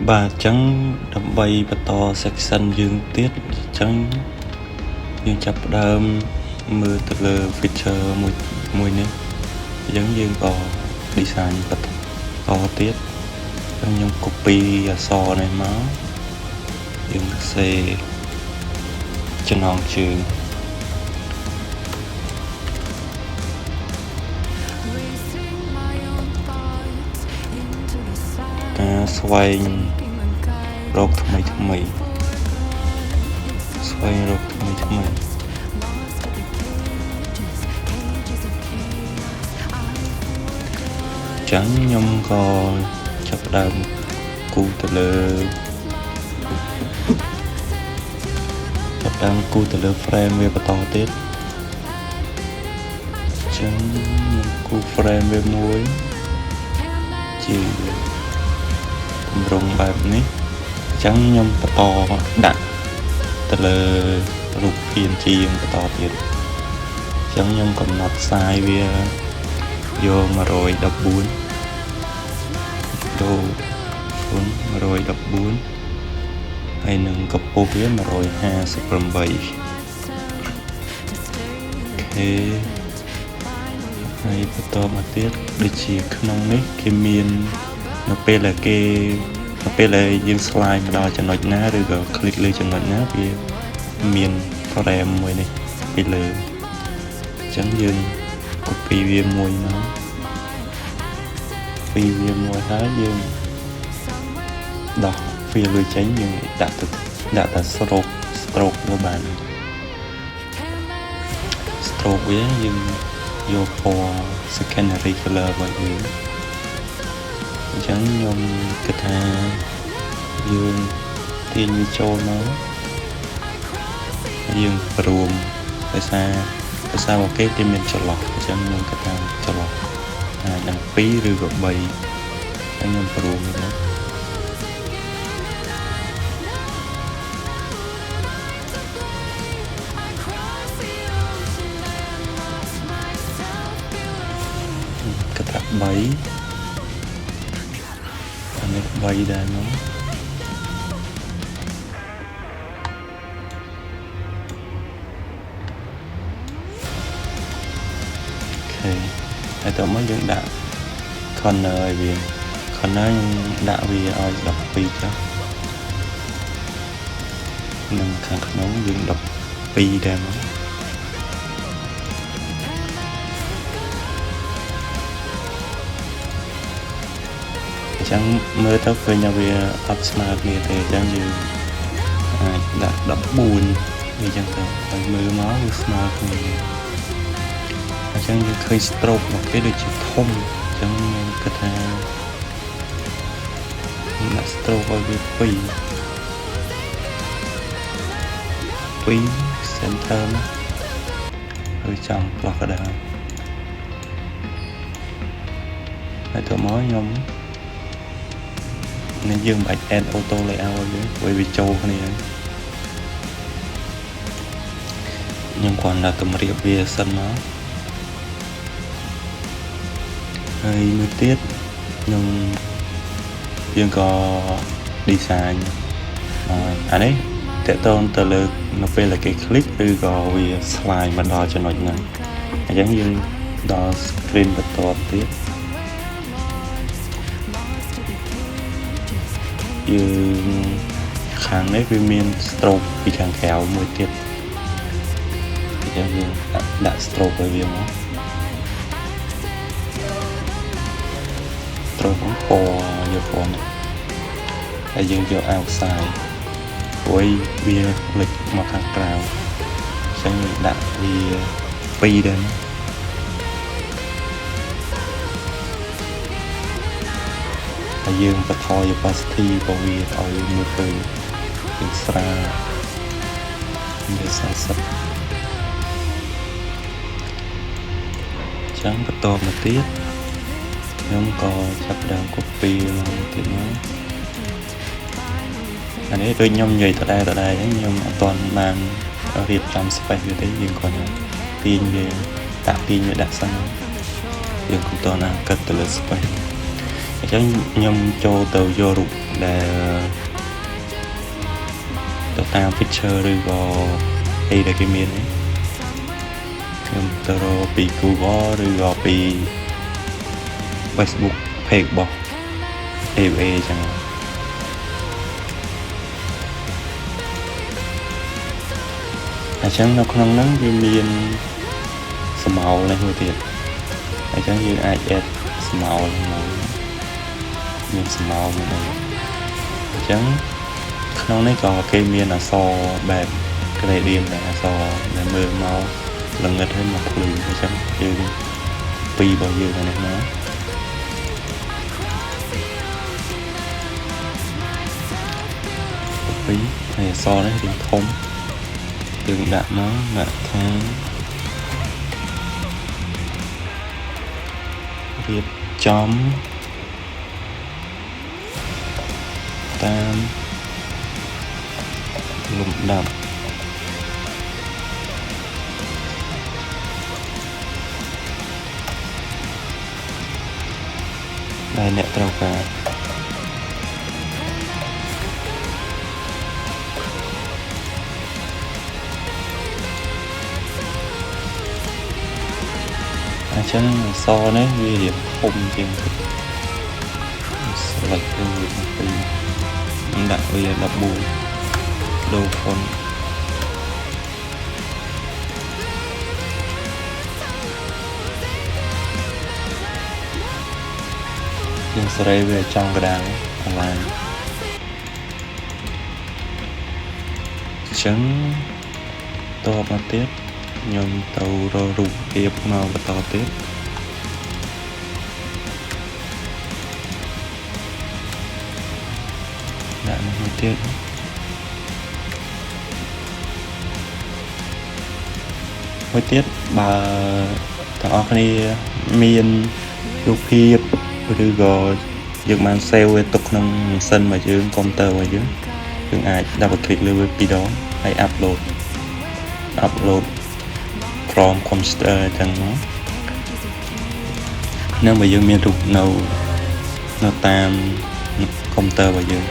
bà chẳng đâm bay bà to section dương tiết chẳng dương chập đơm mưa từ lờ feature mùi nè giống dương có design bà to tiết trong nhung copy so này máu dương xe chân hòn trường xoay rốt thầm mày xoay rốt thầm mày chẳng nhung có chấp đam cu từ lơ chấp đam cu từ lơ frame về bắt to tiết chẳng cu frame về muối chỉ rung bài này chẳng nhung to đạn từ lơ rụt phiên chi to tiết chẳng nhung còn nọt sai về vô mà rồi đập bún đồ bún mà rồi đập bún hay nâng cặp bố phía mà rồi ha sập bảy ok hay bắt to mà tiết để chỉ không đấy cái miền nó pe là cái nó pe là dương slide mà đo cho nó ná rồi rồi click lên cho nó ná vì miền frame mùi này bây giờ chẳng dương copy viên mùi nó phi viên mùi há dương đỏ phi lưới tránh nhưng đã ta stroke các bạn stroke với nhưng vô for secondary color vậy chẳng nhung kịch hà dương thiên như châu nó dương rùm tại sao một cái tim mình cho lọt chẳng nhung kịch hà cho lọt đằng phí rư gọt bầy chẳng nhung rùm như thế kịch hà bấy bay đây nó ok để tôi mới dựng đạo con ơi vì con nói đạo vì ai đọc pi cho mình càng nấu dựng đọc pi đây nó chẳng mới tới với nhà về up smart này thì chẳng như đã đập buồn vì chẳng cần phải mưa máu với smart này chẳng như khơi stroke một cái đôi chữ thông chẳng như cái thà đã stroke vào cái pi center hơi trong lọt ở đây hãy thử mối nhóm nên dương bạch end auto layout bởi vì châu cái này nhưng còn là tầm riêng về sân nó hơi mới tiết nhưng dương có design đấy tệ tôn từ lực nó về là cái click rồi có vì slide mà đo cho nó này giống như đo screen và to tiết như kháng đấy với miền stroke vì kháng kéo mùi tiết thì cho nên đã stroke bởi vì nó stroke cũng phò như phò này là dương vô outside với bia lịch mà kháng trào sẽ như đã vì pi đến dương và thôi opacity bao vì thôi mưa từ extra để sản xuất chẳng bắt to một tiết không có chấp đào copy luôn thì nó anh ấy tôi nhông nhảy tại đây nhưng mà toàn mang việc làm spec như thế nhưng còn tin về tạo tin về đặt sang nhưng cũng toàn là cất từ spec chắc nhông cho tàu vô rụt là តាម feature ឬក៏អីដែលគេមាននេះខ្ញុំទៅរកពី Google ឬក៏ពី Facebook page របស់ AVA ចឹងអញ្ចឹងនៅក្នុងហ្នឹងវាមានស្មោលនេះមួយទៀតអញ្ចឹងយើងអាច add ស្មោលហ្នឹងមានស្មោលមួយនេះអញ្ចឹងក្នុងនេះក៏គេមានអក្សរបែប gradient ដែរអក្សរដែលមើលមកល្ងិតហើយមកភ្លឺអញ្ចឹងយើងពីរបស់យើងអានេះមកពីហើយអក្សរនេះរៀងធំយើងដាក់មកដាក់ថារៀបចំតាមលំដាប់ដែលអ្នកត្រូវការអញ្ចឹងអក្សរនេះវារៀងធំជាងស្លេចទៅវាពីដាក់វា14ដូរ font យើងសេរីវាចំកណ្ដាលកន្លែងអញ្ចឹងតបមកទៀតខ្ញុំទៅរករូបភាពមកបន្តទៀតដាក់មកទៀតមួយទៀតបើទាំងអស់គ្នាមានរូបភាពឬក៏យើងបាន save វាទុកក្នុងម៉ាស៊ីនរបស់យើងកុំព្យូទ័ររបស់យើងអាច double click លើវា2ដងហើយ upload from computer អញ្ចឹងមកនឹងបើយើងមានរូបនៅតាមកុំព្យូទ័ររបស់យើង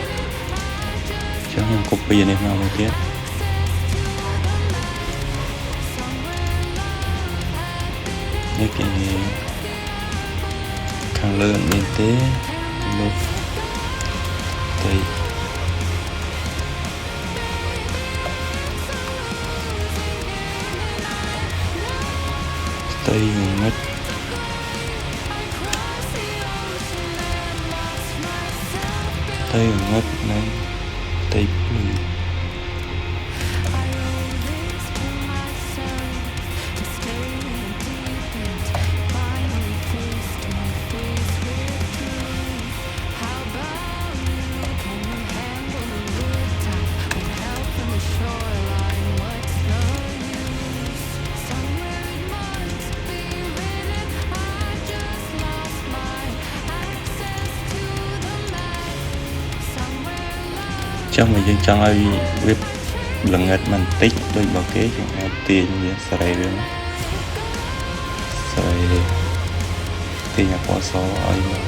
អញ្ចឹងខ្ញុំ copy នេះមកមួយទៀតនេះគេខាងលើមានទេលុបទៅទៅងឹតទៅងឹតនៅទៅភ្លឺចាំមកយើងចង់ឲ្យវាល្ងិតបន្តិចដូចបើគេយើងអាចទាញវាសេរីវាសេរីទាញអក្សរឲ្យមក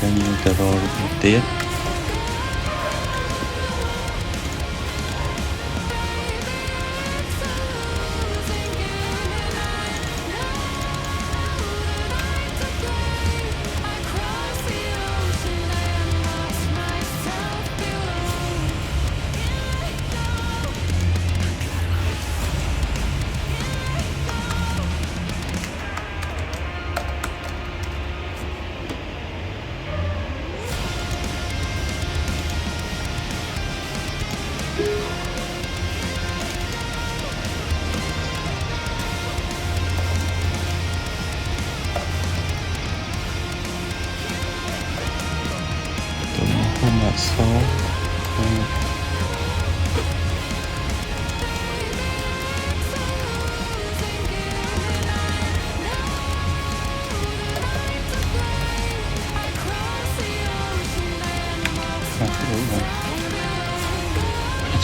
យើងទៅរករូបទៀតអក្សរ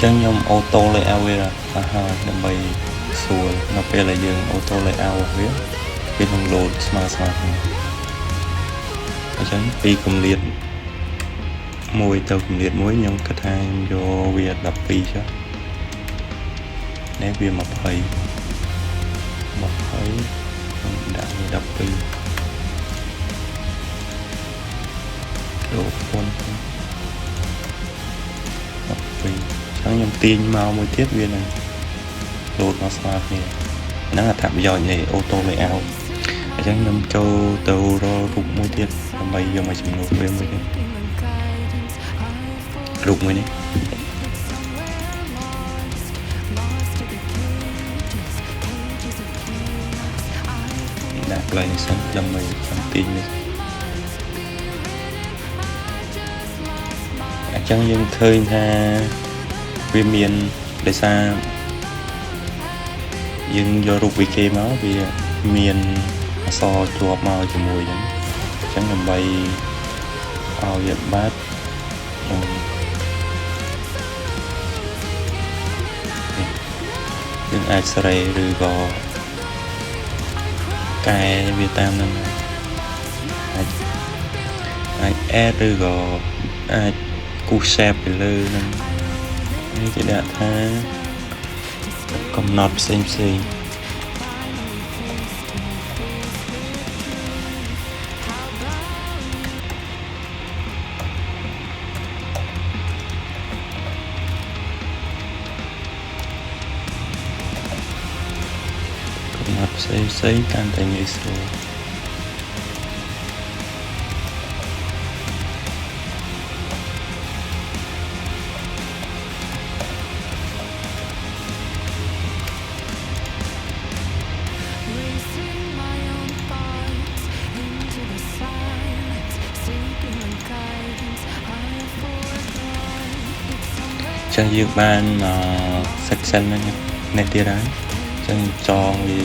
ចឹងខ្ញុំអូតូ layout វាអស់ហើយដើម្បីស្រួលនៅពេលដែលយើងអូតូ layout វា ពេលនឹង load ស្មើគ្នាអញ្ចឹងពីគម្លាតមួយទៅគម្លាតមួយខ្ញុំគិតថាខ្ញុំយកវា12ចុះនេះវា20ដាក់វា12ដូរពន្ធ12ចឹងខ្ញុំទាញមកមួយទៀតវានឹង load មកស្មើគ្នាហ្នឹងអត្ថប្រយោជន៍នៃ auto layout អញ្ចឹងខ្ញុំចូលទៅរករូបមួយទៀតដើម្បីយកមកចំនួនវាមួយទៀតរូបមួយនេះដាក់ play នេះសិនដើម្បីចាំទាញនេះអញ្ចឹងយើងឃើញថាវាមានដោយសារយើងយករូបវិគេមកវាមានអក្សរជាប់មកជាមួយហ្នឹងអញ្ចឹងដើម្បីឲ្យវាបាត់យើងអាចសេរីឬក៏កែវាតាមហ្នឹងអាច add ឬក៏អាចគូស shape ទៅលើហ្នឹងនេះគេដាក់ថាកំណត់ផ្សេងផ្សេងកាន់តែងាយស្រួលចឹងយើងបានsection នេះទៀតហើយចឹងចងវា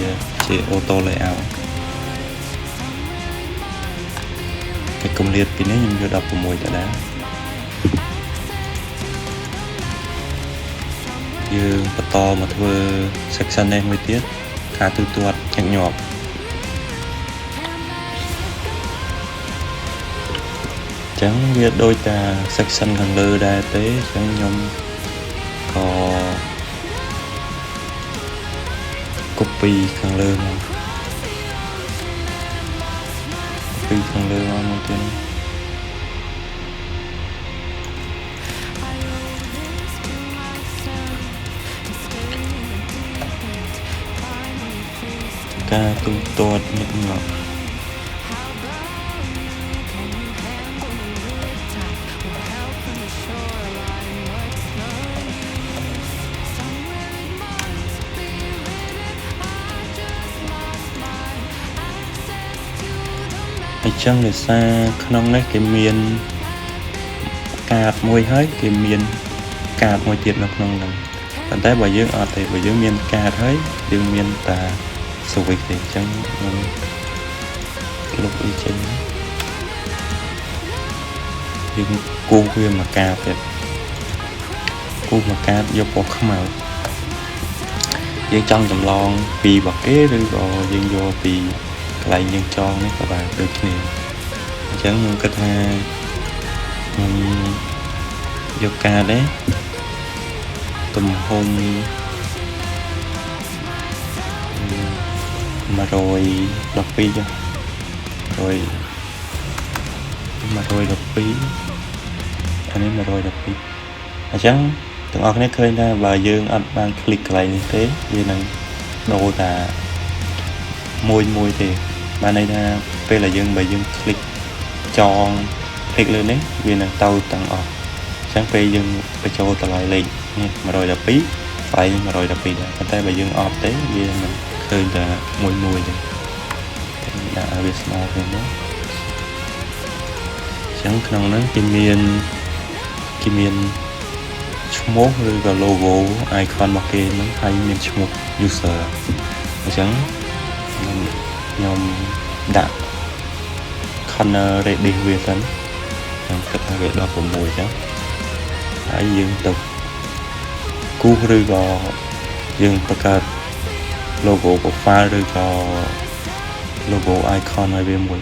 ជា auto layout cái គម្លាតពីនេះខ្ញុំយក16ទៅដែរយើងបន្តមកធ្វើ section នេះមួយទៀតការទូទាត់ញឹកញាប់ចឹងវាដូចតែ section ខាងលើដែរទេចឹងខ្ញុំក៏ copy ខាងលើមកពីខាងលើមកមួយទៀតការទូទាត់ញឹកញាប់អញ្ចឹងដោយសារក្នុងនេះគេមានកាតមួយហើយគេមានកាតមួយទៀតនៅក្នុងហ្នឹងប៉ុន្តែបើយើងអត់ទេបើយើងមានកាតហើយយើងមានតា switch ទេអញ្ចឹងខ្ញុំលុបវាចេញយើងគូសវាមកកាតទៀតគូសមកកាតយកពណ៌ខ្មៅយើងចង់ចម្លងពីបកគេឬក៏យើងយកពីកន្លែងយើងចងនេះក៏បានដូចគ្នាអញ្ចឹងខ្ញុំគិតថាខ្ញុំយកកាតដែរទំហំ112ចុះ112អានេះ112អញ្ចឹងទាំងអស់គ្នាឃើញថាបើយើងអត់បានคลิกកន្លែងនេះទេវានឹងដូរតាមួយទេបានន័យថាពេលដែលយើងបើយើងคลิกចងคลิกលើនេះវានឹងទៅទាំងអស់អញ្ចឹងពេលយើងបញ្ចូលតម្លៃលេខនេះ112ថ្លៃ112ដែរប៉ុន្តែបើយើងអត់ទេវានឹងឃើញតែមួយទេដាក់ឲ្យវាស្មើគ្នាមកអញ្ចឹងក្នុងហ្នឹងគេមានឈ្មោះឬក៏ logo icon របស់គេហ្នឹងហើយមានឈ្មោះ user អញ្ចឹងខ្ញុំដាក់ corner radius វាសិនខ្ញុំគិតថាវា16អញ្ចឹងហើយយើងទៅគូសឬក៏យើងបង្កើត logo profile ឬក៏ logo icon ឲ្យវាមួយ